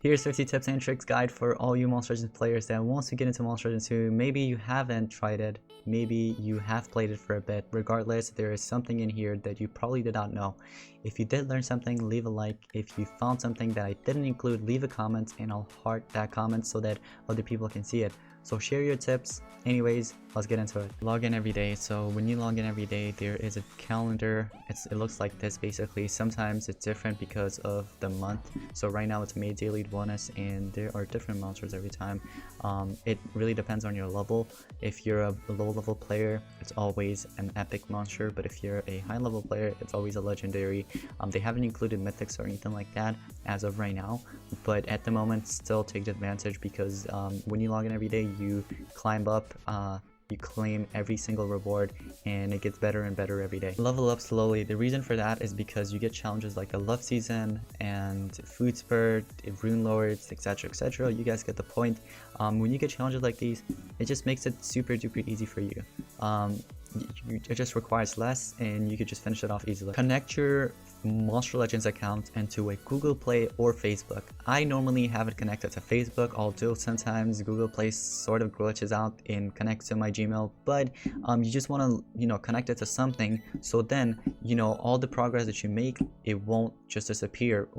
Here's 50 tips and tricks guide for all you Monster Legends players that wants to get into Monster Legends 2. Maybe you haven't tried it, maybe you have played it for a bit. Regardless, there is something in here that you probably did not know. If you did learn something, leave a like. If you found something that I didn't include, leave a comment and I'll heart that comment so that other people can see it. So share your tips. Anyways, let's get into it. Log in every day. So when you log in every day, there is a calendar. It looks like this basically. Sometimes it's different because of the month. So right now it's May daily bonus and there are different monsters every time. It really depends on your level. If you're a low level player, it's always an epic monster, but if you're a high level player, it's always a legendary. They haven't included mythics or anything like that as of right now, but at the moment still take advantage because when you log in every day, you climb up, you claim every single reward, and it gets better and better every day. Level up slowly. The reason for that is because you get challenges like the love season and food spurt, rune lords, etc, etc. You guys get the point. When you get challenges like these, it just makes it super duper easy for you. It just requires less and you could just finish it off easily. Connect your Monster Legends account into a Google Play or Facebook. I normally have it connected to Facebook, although sometimes Google Play sort of glitches out and connects to my Gmail, but you just want to connect it to something, so then all the progress that you make, it won't just disappear.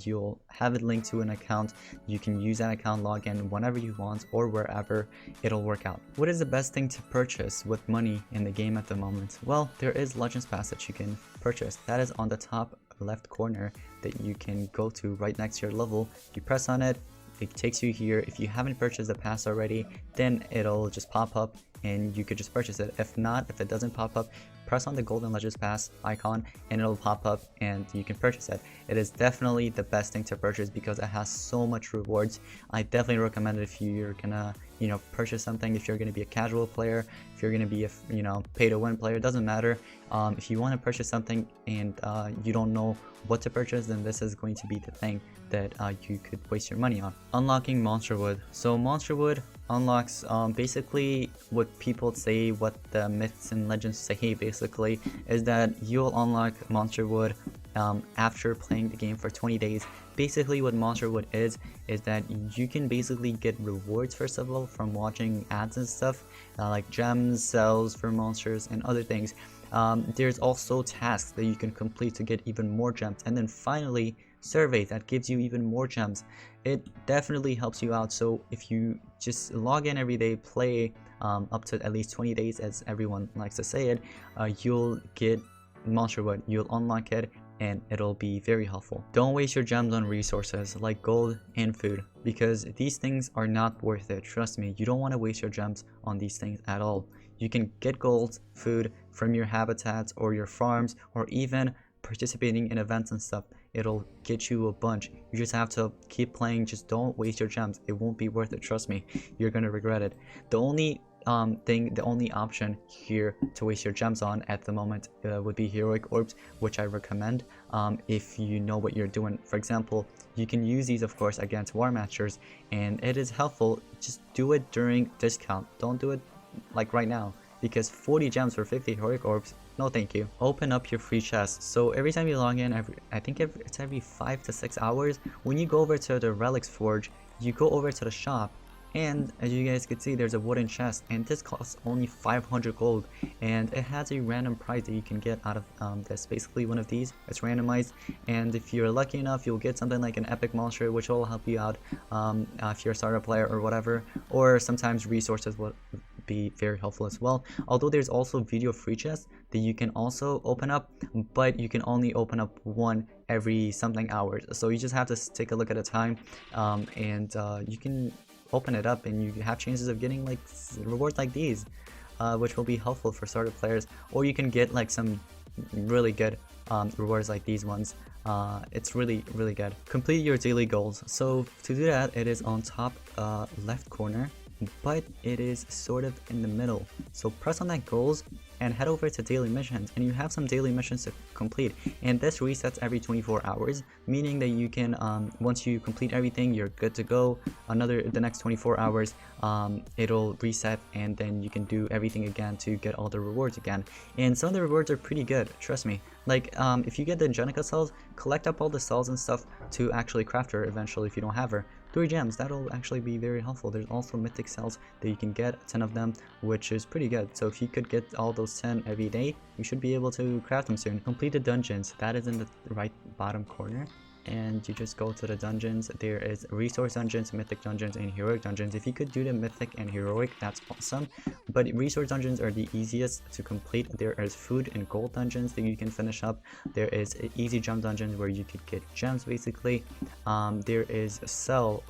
You'll have it linked to an account. You can use that account, log in whenever you want or wherever, it'll work out. What is the best thing to purchase with money in the game at the moment? Well, there is Legends Pass that you can purchase. That is on the top left corner that you can go to right next to your level. You press on it, it takes you here. If you haven't purchased the pass already, then it'll just pop up and you could just purchase it. If not, if it doesn't pop up, press on the golden Legends Pass icon and it'll pop up and you can purchase it. It is definitely the best thing to purchase because it has so much rewards. I definitely recommend it if you're gonna purchase something. If you're gonna be a casual player, if you're gonna be a pay to win player, it doesn't matter. If you want to purchase something and you don't know what to purchase, then this is going to be the thing that you could waste your money on. Unlocking Monster Wood. So Monster Wood unlocks basically what people say, what the myths and legends say basically, is that you'll unlock Monster Wood after playing the game for 20 days. Basically what Monster Wood is that you can basically get rewards first of all from watching ads and stuff, like gems, cells for monsters and other things. There's also tasks that you can complete to get even more gems, and then finally survey that gives you even more gems. It definitely helps you out. So if you just log in every day, play up to at least 20 days as everyone likes to say it, you'll get Monster Wood, you'll unlock it, and it'll be very helpful. Don't waste your gems on resources like gold and food because these things are not worth it. Trust me, you don't want to waste your gems on these things at all. You can get gold, food from your habitats or your farms, or even participating in events and stuff. It'll get you a bunch. You just have to keep playing. Just don't waste your gems. It won't be worth it. Trust me, you're gonna regret it. The only the only option here to waste your gems on at the moment would be heroic orbs, which I recommend if you know what you're doing. For example, you can use these of course against war matchers and it is helpful. Just do it during discount. Don't do it like right now, because 40 gems for 50 heroic orbs, no thank you. Open up your free chest. So every time you log in, I think it's every 5 to 6 hours, when you go over to the relics forge, you go over to the shop, and as you guys can see, there's a wooden chest, and this costs only 500 gold, and it has a random prize that you can get out of this. Basically one of these, it's randomized, and if you're lucky enough, you'll get something like an epic monster, which will help you out if you're a starter player or whatever, or sometimes resources will be very helpful as well. Although there's also video free chests that you can also open up, but you can only open up one every something hours, so you just have to take a look at a time, and you can open it up and you have chances of getting like rewards like these, which will be helpful for starter players, or you can get like some really good rewards like these ones. It's really good. Complete your daily goals. So to do that, it is on top left corner, but it is sort of in the middle. So press on that goals and head over to daily missions, and you have some daily missions to complete, and this resets every 24 hours, meaning that you can once you complete everything, you're good to go. The next 24 hours it'll reset, and then you can do everything again to get all the rewards again. And some of the rewards are pretty good, trust me. Like if you get the Jenica cells, collect up all the cells and stuff to actually craft her eventually if you don't have her. 3 gems, that'll actually be very helpful. There's also mythic cells that you can get, 10 of them, which is pretty good. So if you could get all those 10 every day, you should be able to craft them soon. Complete the dungeons, that is in the right bottom corner. And you just go to the dungeons. There is resource dungeons, mythic dungeons, and heroic dungeons. If you could do the mythic and heroic, that's awesome, but resource dungeons are the easiest to complete. There is food and gold dungeons that you can finish up. There is easy gem dungeons where you could get gems basically. There is cell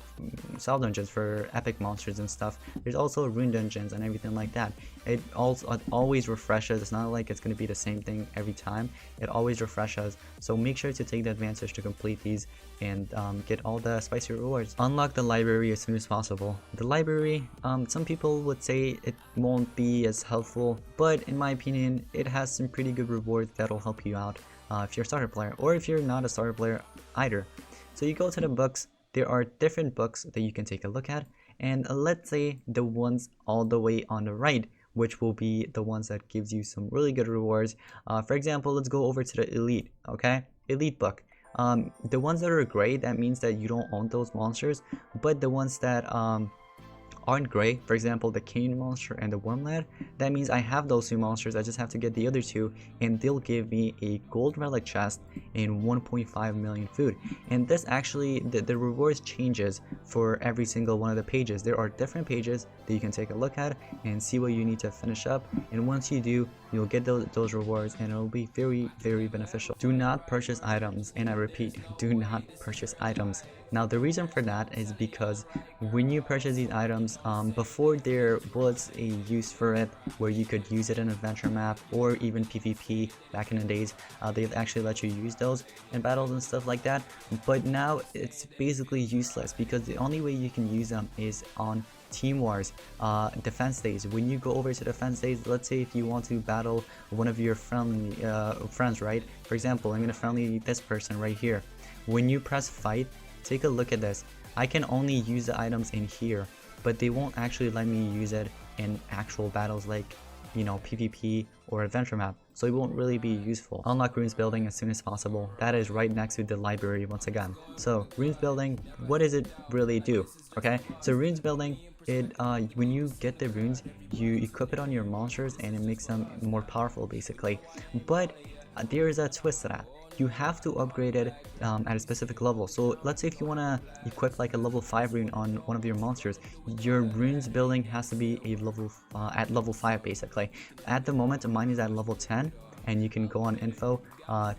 dungeons for epic monsters and stuff. There's also rune dungeons and everything like that. It always refreshes. It's not like it's going to be the same thing every time. It always refreshes, so make sure to take the advantage to complete these and get all the spicy rewards. Unlock the library as soon as possible. The library, some people would say it won't be as helpful, but in my opinion it has some pretty good rewards that'll help you out if you're a starter player, or if you're not a starter player either. So you go to the books. There are different books that you can take a look at, and let's say the ones all the way on the right, which will be the ones that gives you some really good rewards. For example, let's go over to the elite. Okay, elite book. The ones that are gray, that means that you don't own those monsters, but the ones that aren't gray, for example the cane monster and the wormlad, that means I have those 2 monsters. I just have to get the other 2, and they'll give me a gold relic chest and 1.5 million food. And this actually, the rewards changes for every single one of the pages. There are different pages that you can take a look at and see what you need to finish up, and once you do, you'll get those rewards, and it'll be very, very beneficial. Do not purchase items, and I repeat, do not purchase items. Now the reason for that is because when you purchase these items, before there was a use for it where you could use it in adventure map or even PvP back in the days. They've actually let you use those in battles and stuff like that, but now it's basically useless because the only way you can use them is on team wars, defense days. When you go over to defense days, let's say if you want to battle one of your friendly friends, right? For example, I'm gonna friendly this person right here. When you press fight, take a look at this. I can only use the items in here, but they won't actually let me use it in actual battles like, you know, PvP or adventure map, so it won't really be useful. Unlock runes building as soon as possible. That is right next to the library once again. So runes building, what does it really do? Okay, so runes building, it when you get the runes, you equip it on your monsters and it makes them more powerful basically. But there is a twist to that. You have to upgrade it at a specific level. So let's say if you want to equip like a level 5 rune on one of your monsters, your runes building has to be a level at level 5 basically. At the moment mine is at level 10, and you can go on info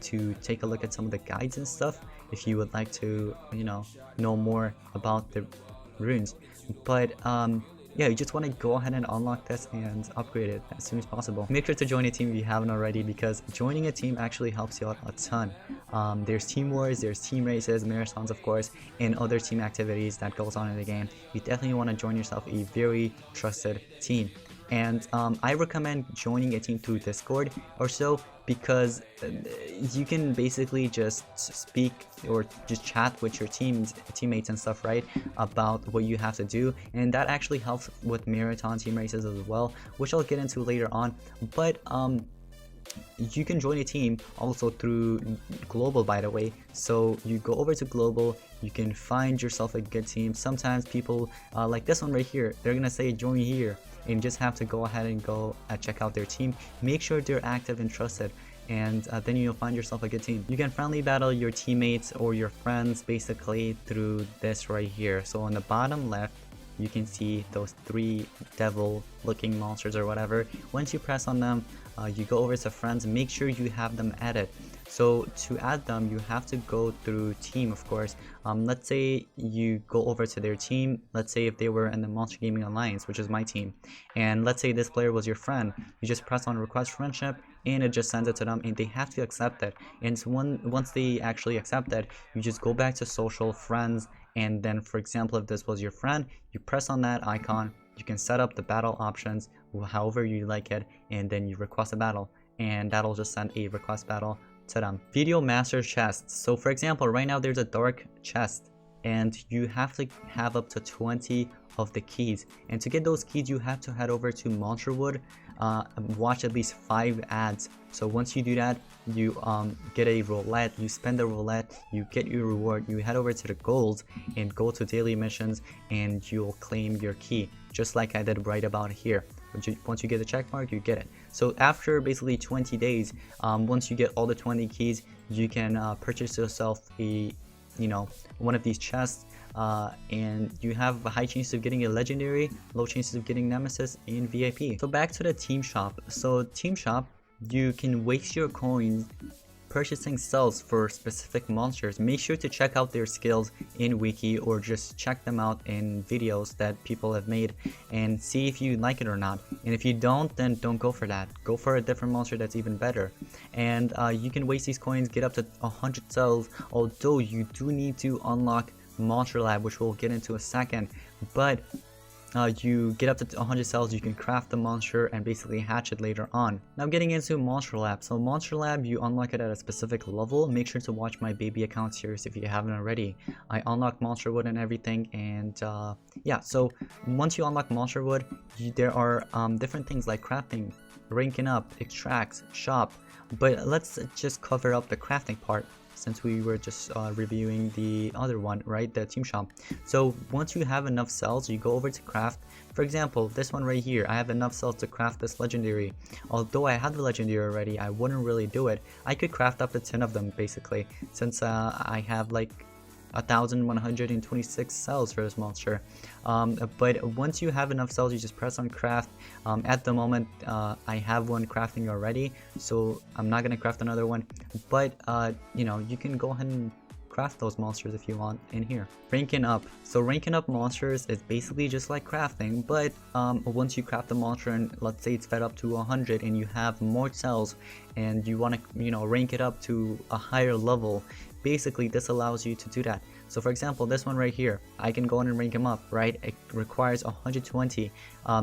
to take a look at some of the guides and stuff if you would like to, you know more about the runes. But yeah, you just want to go ahead and unlock this and upgrade it as soon as possible. Make sure to join a team if you haven't already, because joining a team actually helps you out a ton. There's team wars, there's team races, marathons of course, and other team activities that goes on in the game. You definitely want to join yourself a very trusted team. And I recommend joining a team through Discord or so, because you can basically just speak or just chat with your teammates and stuff, right, about what you have to do, and that actually helps with marathon team races as well, which I'll get into later on. But you can join a team also through global, by the way. So you go over to global, you can find yourself a good team. Sometimes people like this one right here, they're gonna say join here, and you just have to go ahead and go check out their team. Make sure they're active and trusted, and then you'll find yourself a good team. You can friendly battle your teammates or your friends basically through this right here. So on the bottom left, you can see those 3 devil looking monsters or whatever. Once you press on them, you go over to friends, make sure you have them added. So to add them, you have to go through team, of course. Let's say you go over to their team. Let's say if they were in the Monster Gaming Alliance, which is my team, and let's say this player was your friend, you just press on request friendship and it just sends it to them, and they have to accept it. And so once they actually accept it, you just go back to social friends, and then for example if this was your friend, you press on that icon you can set up the battle options however you like it, and then you request a battle, and that'll just send a request battle to them. Video master chests. So for example, right now there's a dark chest, and you have to have up to 20 of the keys, and to get those keys you have to head over to Monsterwood, watch at least 5 ads. So once you do that, you get a roulette, you spend the roulette, you get your reward, you head over to the gold and go to daily missions, and you'll claim your key, just like I did right about here. Once you get the check mark, you get it. So after basically 20 days, once you get all the 20 keys, you can purchase yourself a one of these chests, and you have a high chance of getting a legendary, low chances of getting nemesis and VIP. So back to the team shop. So team shop, you can waste your coins purchasing cells for specific monsters. Make sure to check out their skills in wiki, or just check them out in videos that people have made and see if you like it or not. And if you don't, then don't go for that. Go for a different monster that's even better. And you can waste these coins, get up to 100 cells, although you do need to unlock Monster Lab, which we'll get into a second. But you get up to 100 cells, you can craft the monster and basically hatch it later on. Now getting into Monster Lab. So Monster Lab, you unlock it at a specific level. Make sure to watch my baby account series if you haven't already. I unlock Monsterwood and everything, and yeah, so once you unlock Monsterwood, there are different things like crafting, ranking up, extracts, shop. But let's just cover up the crafting part, since we were just reviewing the other one, right, the team shop. So once you have enough cells, you go over to craft. For example, this one right here, I have enough cells to craft this legendary. Although I have the legendary already, I wouldn't really do it. I could craft up to 10 of them basically, since I have like 1,126 cells for this monster. But once you have enough cells, you just press on craft. At the moment, I have one crafting already, so I'm not gonna craft another one. But you can go ahead and craft those monsters if you want in here. Ranking up. So ranking up monsters is basically just like crafting, but once you craft the monster and let's say it's fed up to 100 and you have more cells and you want to rank it up to a higher level, basically this allows you to do that. So for example, this one right here, I can go in and rank him up, right? It requires 120.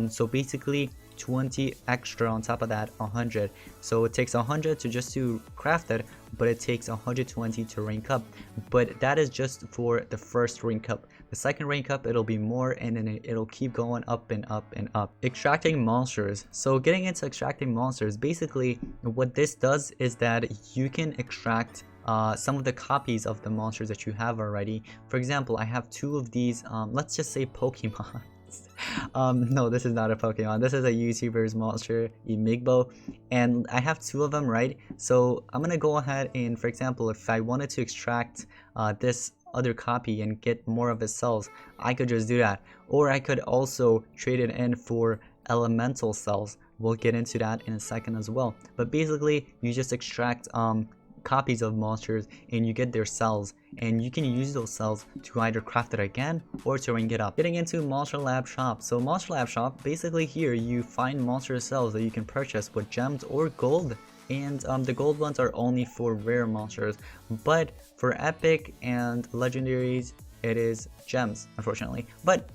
So basically 20 extra on top of that 100. So it takes 100 to craft it, but it takes 120 to rank up. But that is just for the first rank up. The second rank up, it'll be more, and then it'll keep going up and up and up. Extracting monsters. So getting into extracting monsters, basically what this does is that you can extract some of the copies of the monsters that you have already. For example, I have 2 of these, let's just say Pokemon. No, this is not a Pokemon. This is a YouTuber's monster, Emigbo, and I have 2 of them, right? So I'm gonna go ahead and, for example, if I wanted to extract this other copy and get more of his cells, I could just do that. Or I could also trade it in for elemental cells. We'll get into that in a second as well. But basically, you just extract copies of monsters and you get their cells, and you can use those cells to either craft it again or to rank it up. Getting into Monster Lab Shop. So Monster Lab Shop, basically here you find monster cells that you can purchase with gems or gold, and the gold ones are only for rare monsters, but for epic and legendaries it is gems, unfortunately. But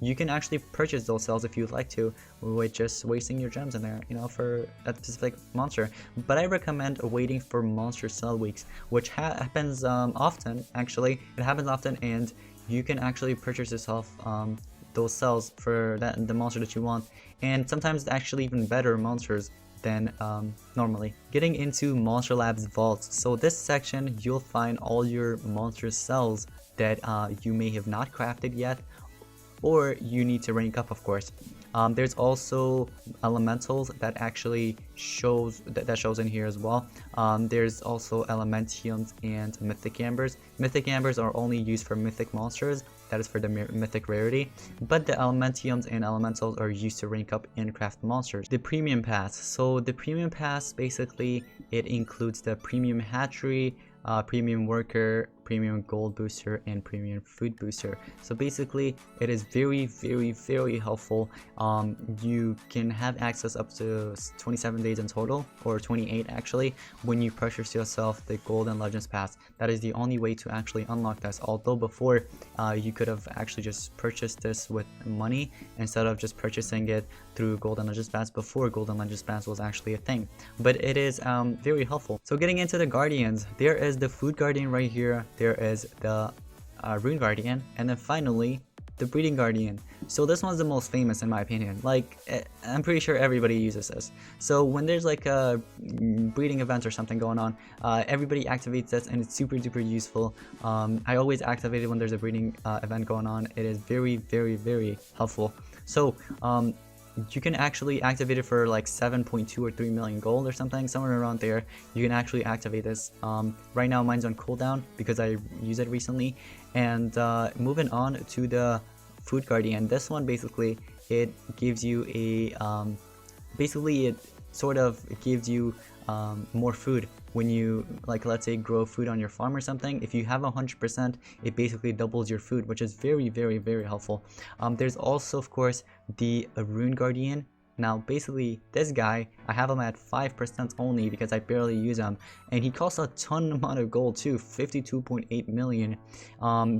you can actually purchase those cells if you'd like to, with just wasting your gems in there, for that specific monster. But I recommend waiting for monster cell weeks, which happens often. Actually, it happens often, and you can actually purchase yourself those cells for the monster that you want, and sometimes actually even better monsters than normally. Getting into Monster Lab's vaults. So this section, you'll find all your monster cells that you may have not crafted yet, or you need to rank up, of course. There's also elementals that actually shows in here as well. There's also elementiums and mythic ambers. Mythic ambers are only used for mythic monsters, that is for the mythic rarity, but the elementiums and elementals are used to rank up and craft monsters. The premium pass. So the premium pass, basically it includes the premium hatchery, premium worker, premium gold booster and premium food booster. So basically it is very helpful. You can have access up to 27 days in total, or 28 actually, when you purchase yourself the golden legends pass. That is the only way to actually unlock this, although before you could have actually just purchased this with money instead of just purchasing it through golden legends pass before golden legends pass was actually a thing. But it is very helpful. So getting into the guardians, there is the food guardian right here, there is the rune guardian, and then finally the breeding guardian. So this one's the most famous in my opinion. Like, I'm pretty sure everybody uses this. So when there's like a breeding event or something going on, everybody activates this, and it's super duper useful. I always activate it when there's a breeding event going on. It is very helpful. So you can actually activate it for like 7.2 or 3 million gold or something, somewhere around there. You can actually activate this. Right now mine's on cooldown because I used it recently. And moving on to the food guardian, this one basically it gives you a basically it sort of gives you more food when you, like, let's say grow food on your farm or something. If you have 100%, it basically doubles your food, which is very helpful. There's also of course the rune guardian. Now basically this guy, I have him at 5% only because I barely use him, and he costs a ton amount of gold too, 52.8 million.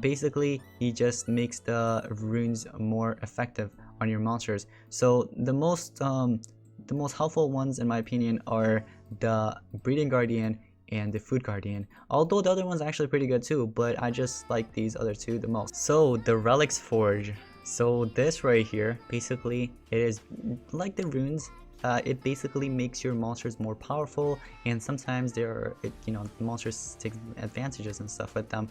Basically he just makes the runes more effective on your monsters. So the most helpful ones in my opinion are the breeding guardian and the food guardian, although the other one's actually pretty good too, but I just like these other two the most. So the relics forge. So this right here, basically it is like the runes. It basically makes your monsters more powerful, and sometimes the monsters take advantages and stuff with them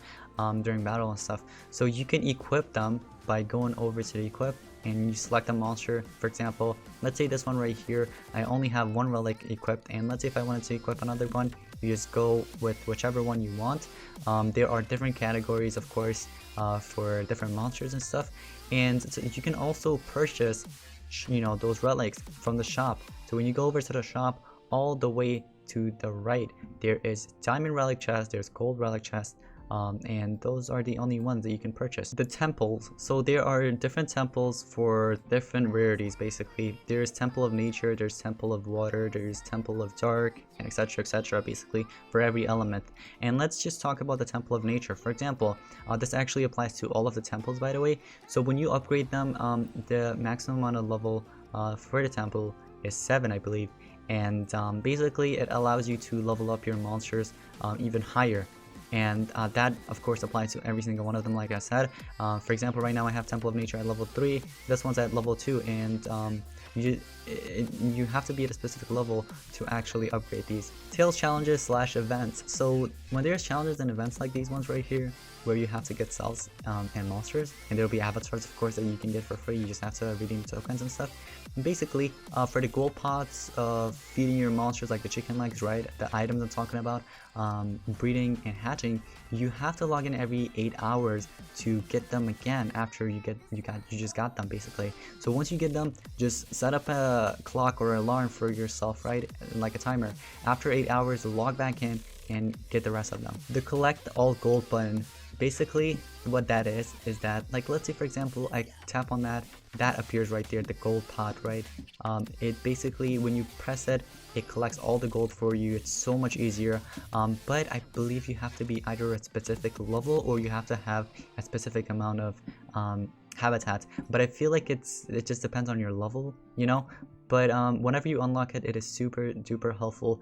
during battle and stuff. So you can equip them by going over to the equip, and you select a monster. For example, let's say this one right here, I only have one relic equipped, and let's say if I wanted to equip another one, you just go with whichever one you want. There are different categories of course for different monsters and stuff, and so you can also purchase those relics from the shop. So when you go over to the shop, all the way to the right there is diamond relic chest, there's gold relic chest, and those are the only ones that you can purchase. The temples, so there are different temples for different rarities. Basically there's temple of nature, there's temple of water, there's temple of dark, and etc basically for every element. And let's just talk about the temple of nature. For example, this actually applies to all of the temples, by the way. So when you upgrade them, the maximum amount of level for the temple is 7, I believe, and basically it allows you to level up your monsters even higher. And that of course applies to every single one of them, like I said. For example, right now I have Temple of Nature at level 3, this one's at level 2, and you have to be at a specific level to actually upgrade these. Tales challenges / events. So when there's challenges and events like these ones right here, where you have to get cells and monsters, and there'll be avatars of course that you can get for free, you just have to redeem tokens and stuff. And basically for the gold pots of feeding your monsters, like the chicken legs, right, the items I'm talking about, breeding and hatching, you have to log in every 8 hours to get them again after you just got them basically. So once you get them, just set up a clock or alarm for yourself, right, like a timer. After 8 hours, log back in and get the rest of them. The collect all gold button, basically what that is that, like, let's say for example I tap on that appears right there, the gold pot, right? It basically, when you press it, it collects all the gold for you. It's so much easier, but I believe you have to be either a specific level or you have to have a specific amount of habitat, but I feel like it just depends on your level, but whenever you unlock it, it is super duper helpful.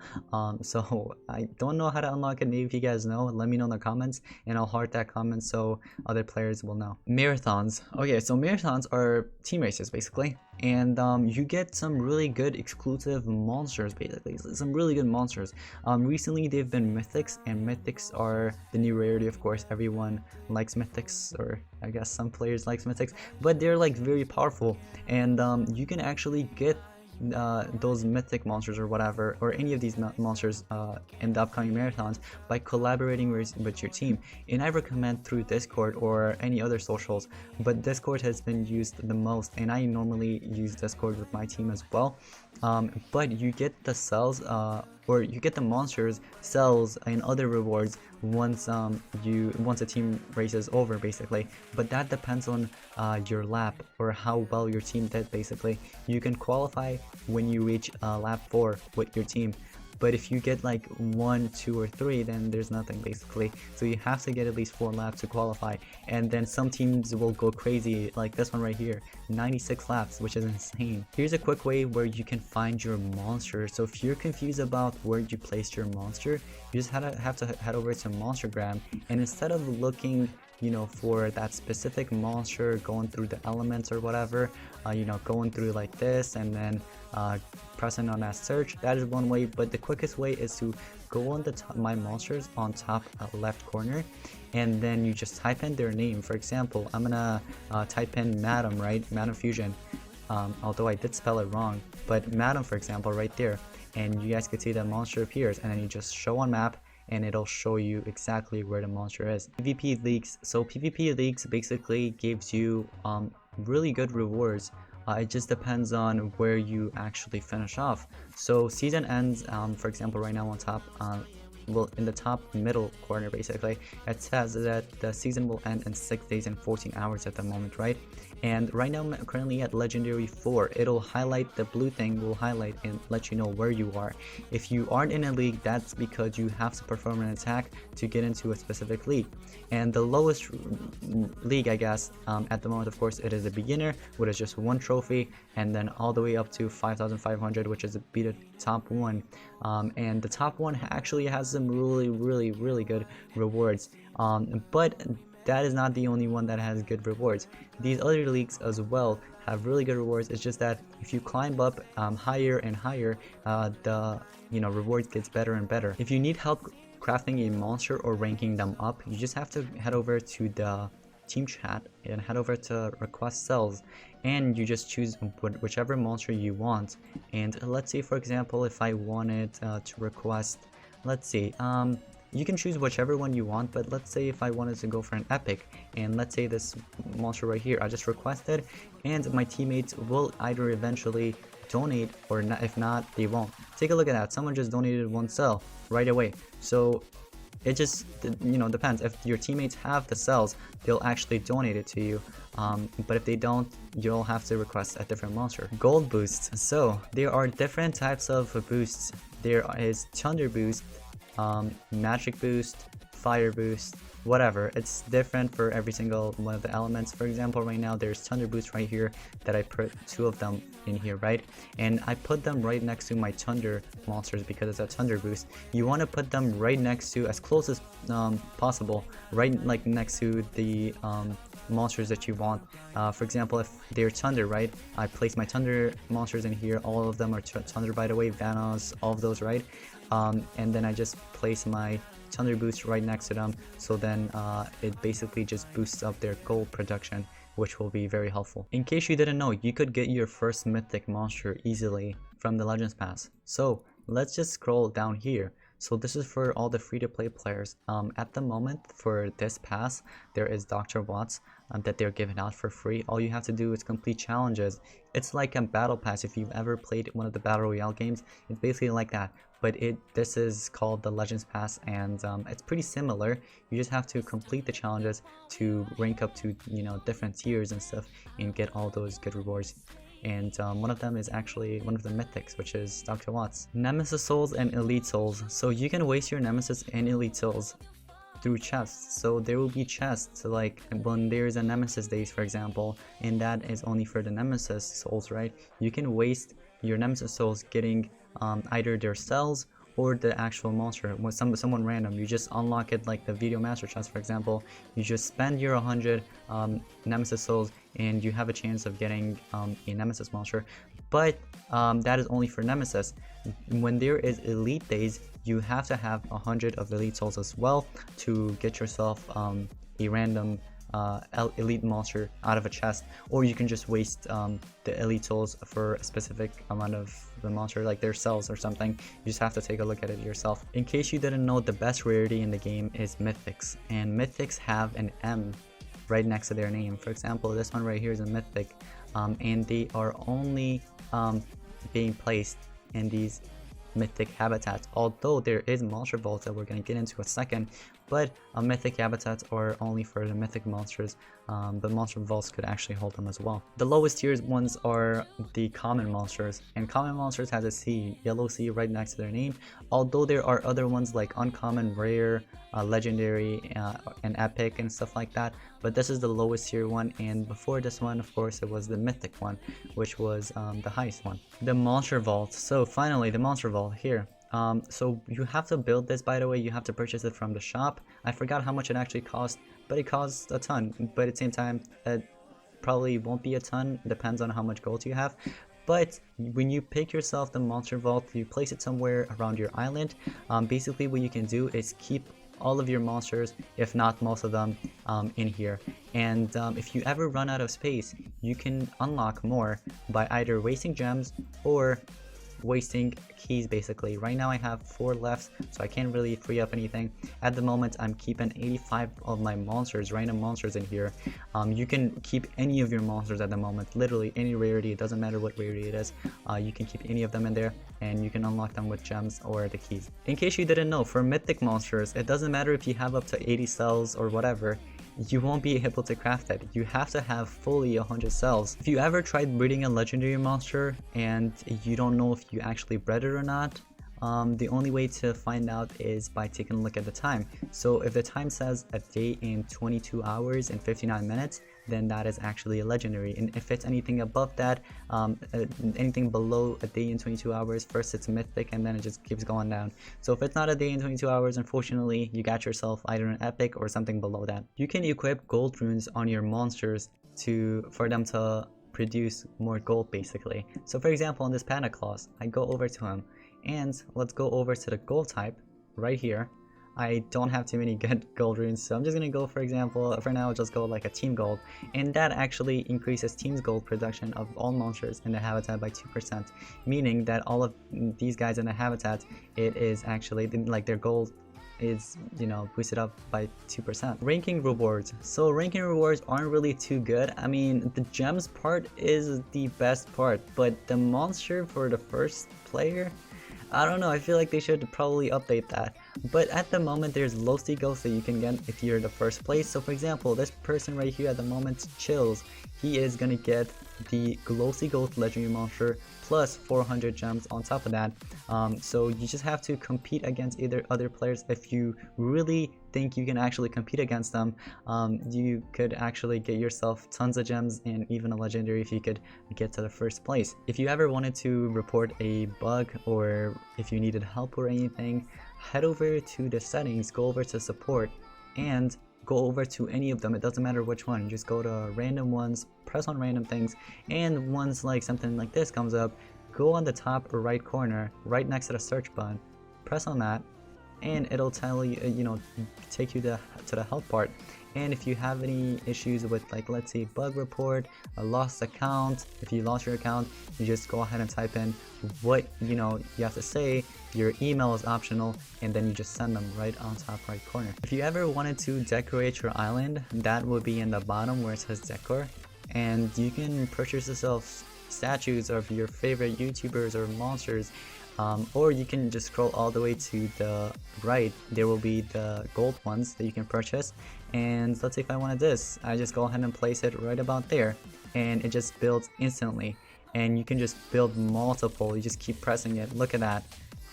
So I don't know how to unlock it. Maybe if you guys know, let me know in the comments, and I'll heart that comment so other players will know. Marathons. Okay, so marathons are team races basically, and you get some really good exclusive monsters, basically some really good monsters. Recently they've been mythics, and mythics are the new rarity. Of course everyone likes mythics, or I guess some players likes mythics, but they're like very powerful, and you can actually get those mythic monsters or whatever, or any of these monsters in the upcoming marathons by collaborating with your team. And I recommend through Discord or any other socials, but Discord has been used the most, and I normally use Discord with my team as well. But you get the cells or you get the monsters, cells, and other rewards once a team races over basically. But that depends on your lap or how well your team did basically. You can qualify when you reach lap 4 with your team. But if you get like 1, 2, or 3, then there's nothing basically. So you have to get at least 4 laps to qualify. And then some teams will go crazy, like this one right here, 96 laps, which is insane. Here's a quick way where you can find your monster. So if you're confused about where you placed your monster, you just have to head over to Monstergram, and instead of looking, you know, for that specific monster, going through the elements or whatever, you know, going through like this and then pressing on that search, that is one way. But the quickest way is to go on the my monsters on top left corner, and then you just type in their name. For example, I'm gonna type in Madam, right? Madam Fusion, although I did spell it wrong, but Madam, for example, right there, and you guys can see the monster appears, and then you just show on map, and it'll show you exactly where the monster is. PvP leagues. So PvP leagues basically gives you really good rewards. It just depends on where you actually finish off. So season ends, for example, right now on top, well, in the top middle corner basically, it says that the season will end in 6 days and 14 hours at the moment, right? And right now I'm currently at legendary 4. It'll highlight, the blue thing will highlight and let you know where you are. If you aren't in a league, that's because you have to perform an attack to get into a specific league. And the lowest league, I guess, at the moment, of course, it is a beginner, which is just 1 trophy, and then all the way up to 5,500, which is be the top 1. And the top 1 actually has some really good rewards, but that is not the only one that has good rewards. These other leagues as well have really good rewards. It's just that if you climb up higher and higher, the rewards gets better and better. If you need help crafting a monster or ranking them up, you just have to head over to the team chat and head over to request cells, and you just choose whichever monster you want. And let's say, for example, if I wanted to request, let's see, you can choose whichever one you want, but let's say if I wanted to go for an epic, and let's say this monster right here, I just requested, and my teammates will either eventually donate or not. If not, they won't. Take a look at that. Someone just donated 1 cell right away. So it just, depends. If your teammates have the cells, they'll actually donate it to you. But if they don't, you'll have to request a different monster. Gold boosts. So there are different types of boosts. There is Thunder boost, magic boost, fire boost, whatever. It's different for every single one of the elements. For example, right now there's Thunder boost right here that I put 2 of them in here, right? And I put them right next to my Thunder monsters because it's a Thunder boost. You want to put them right next to, as close as possible, right like next to the monsters that you want. For example, if they're Thunder, right? I place my Thunder monsters in here. All of them are Thunder, by the way, Vanos, all of those, right? And then I just place my Thunder boost right next to them, so then it basically just boosts up their gold production, which will be very helpful. In case you didn't know, you could get your first mythic monster easily from the Legends Pass. So let's just scroll down here. So this is for all the free-to-play players. At the moment, for this pass, there is Dr. Watts that they're giving out for free. All you have to do is complete challenges. It's like a battle pass. If you've ever played one of the battle royale games, it's basically like that. But this is called the Legends Pass, and it's pretty similar. You just have to complete the challenges to rank up to different tiers and stuff, and get all those good rewards. And one of them is actually one of the mythics, which is Dr. Watts. Nemesis souls and elite souls. So you can waste your nemesis and elite souls through chests. So there will be chests like when there's a nemesis days, for example, and that is only for the nemesis souls, right? You can waste your nemesis souls getting either their cells or the actual monster with someone random. You just unlock it like the video master chest, for example. You just spend your 100 nemesis souls and you have a chance of getting a nemesis monster, but that is only for nemesis. When there is elite days, you have to have 100 of elite souls as well to get yourself a random elite monster out of a chest, or you can just waste the elite souls for a specific amount of the monster, like their cells or something. You just have to take a look at it yourself. In case you didn't know, the best rarity in the game is Mythics, and Mythics have an M right next to their name. For example, this one right here is a Mythic, and they are only being placed in these mythic habitats, although there is monster vaults that we're going to get into a second. but mythic habitats are only for the mythic monsters, but monster vaults could actually hold them as well. The lowest tier ones are the common monsters, and common monsters has a C, yellow C right next to their name, although there are other ones like uncommon, rare, legendary, and epic and stuff like that, but this is the lowest tier one, and before this one, of course, it was the mythic one, which was the highest one. The monster vault. So finally, the monster vault here. So you have to build this, by the way. You have to purchase it from the shop. I forgot how much it actually cost, but it costs a ton. But at the same time, it probably won't be a ton. Depends on how much gold you have. But when you pick yourself the monster vault, you place it somewhere around your island. Basically what you can do is keep all of your monsters, if not most of them, in here. And if you ever run out of space, you can unlock more by either wasting gems or wasting keys. Basically right now I have 4 left, so I can't really free up anything at the moment. I'm keeping 85 of my monsters, random monsters, in here. You can keep any of your monsters at the moment, literally any rarity. It doesn't matter what rarity it is. You can keep any of them in there, and you can unlock them with gems or the keys. In case you didn't know, for mythic monsters, it doesn't matter if you have up to 80 cells or whatever, you won't be able to craft it. You have to have fully 100 cells. If you ever tried breeding a legendary monster and you don't know if you actually bred it or not, the only way to find out is by taking a look at the time. So if the time says a day in 22 hours and 59 minutes, then that is actually a legendary. And if it's anything above that, anything below a day in 22 hours, first it's mythic and then it just keeps going down. So if it's not a day in 22 hours, unfortunately, you got yourself either an epic or something below that. You can equip gold runes on your monsters for them to produce more gold, basically. So for example, on this Panda Claus, I go over to him, and let's go over to the gold type right here. I don't have too many good gold runes, so I'm just gonna go, for example, for now, I'll just go like a team gold, and that actually increases team's gold production of all monsters in the habitat by 2%, meaning that all of these guys in the habitat, it is actually like their gold is, you know, boosted up by 2%. Ranking rewards. So ranking rewards aren't really too good. I mean, the gems part is the best part, but the monster for the first player, I don't know, I feel like they should probably update that. But at the moment, there's Losty Ghosts that you can get if you're the first place. So for example, this person right here at the moment, Chills, he is gonna get the Glossy Ghost legendary monster plus 400 gems on top of that. So you just have to compete against either other players. If you really think you can actually compete against them, you could actually get yourself tons of gems and even a legendary if you could get to the first place. If you ever wanted to report a bug or if you needed help or anything, head over to the settings, go over to support, and go over to any of them. It doesn't matter which one, just go to random ones, press on random things, and once like something like this comes up, go on the top right corner right next to the search button, press on that, and it'll tell you, you know, take you to the help part. And if you have any issues with, like, let's say bug report, a lost account, if you lost your account, you just go ahead and type in what, you know, you have to say. Your email is optional, and then you just send them right on top right corner. If you ever wanted to decorate your island, that would be in the bottom where it says decor, and you can purchase yourself statues of your favorite YouTubers or monsters. Or you can just scroll all the way to the right. There will be the gold ones that you can purchase, and let's say if I wanted this, I just go ahead and place it right about there, and it just builds instantly. And you can just build multiple, you just keep pressing it. Look at that,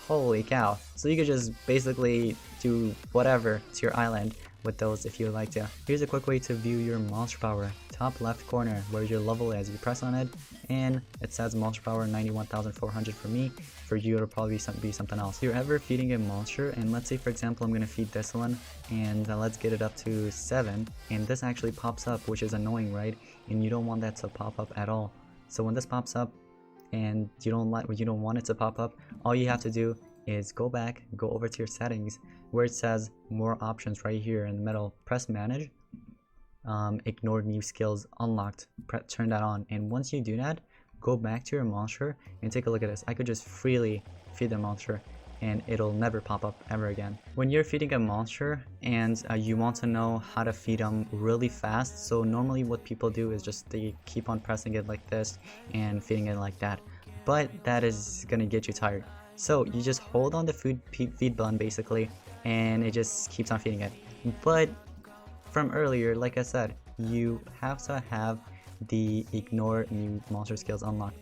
holy cow. So you could just basically do whatever to your island with those if you would like to. Here's a quick way to view your monster power. Top left corner where your level is, you press on it and it says monster power 91,400 for me. For you it'll probably be something else. If you're ever feeding a monster, and let's say for example I'm gonna feed this one, and let's get it up to 7, and this actually pops up, which is annoying, right? And you don't want that to pop up at all. So when this pops up and you don't want it to pop up, all you have to do is go back, go over to your settings where it says more options right here in the middle, press manage, ignore new skills unlocked, turn that on, and once you do that, go back to your monster and take a look at this. I could just freely feed the monster and it'll never pop up ever again. When you're feeding a monster and you want to know how to feed them really fast, so normally what people do is just they keep on pressing it like this and feeding it like that, but that is gonna get you tired. So you just hold on the feed button basically, and it just keeps on feeding it. But from earlier, like I said, you have to have the ignore new monster skills unlocked,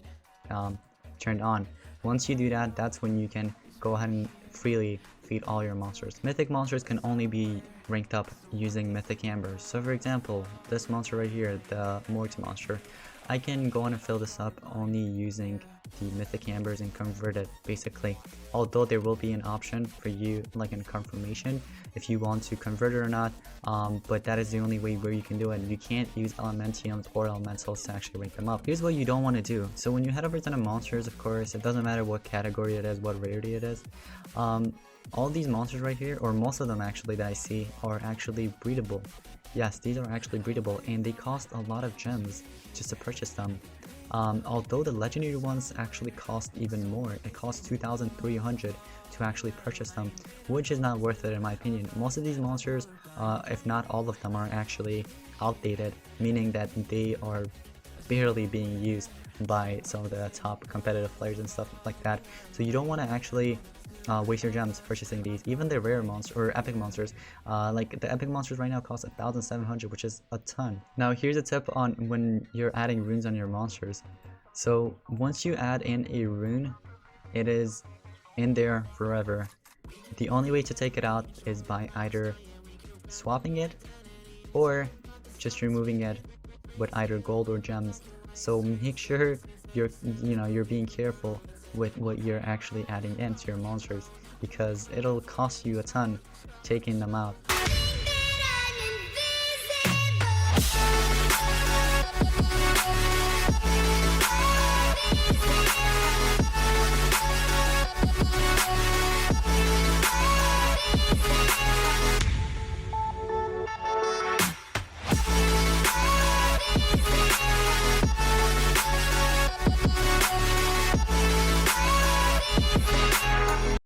turned on. Once you do that, that's when you can go ahead and freely feed all your monsters. Mythic monsters can only be ranked up using mythic ambers. So for example, this monster right here, the Morgs monster, I can go on and fill this up only using the mythic ambers and convert it basically. Although there will be an option for you, like in confirmation, if you want to convert it or not, but that is the only way where you can do it. You can't use elementiums or elementals to actually rank them up. Here's what you don't want to do. So when you head over to the monsters, of course, it doesn't matter what category it is, what rarity it is. All these monsters right here, or most of them actually that I see, are actually breedable. Yes, these are actually breedable, and they cost a lot of gems just to purchase them. Although the legendary ones actually cost even more. It costs 2,300 to actually purchase them, which is not worth it in my opinion. Most of these monsters, if not all of them, are actually outdated, meaning that they are barely being used by some of the top competitive players and stuff like that. So you don't want to actually waste your gems purchasing these. Even the rare monsters or epic monsters, like the epic monsters right now cost 1,700, which is a ton. Now here's a tip on when you're adding runes on your monsters. So once you add in a rune, it is in there forever. The only way to take it out is by either swapping it or just removing it with either gold or gems. So make sure you're being careful with what you're actually adding into your monsters, because it'll cost you a ton taking them out.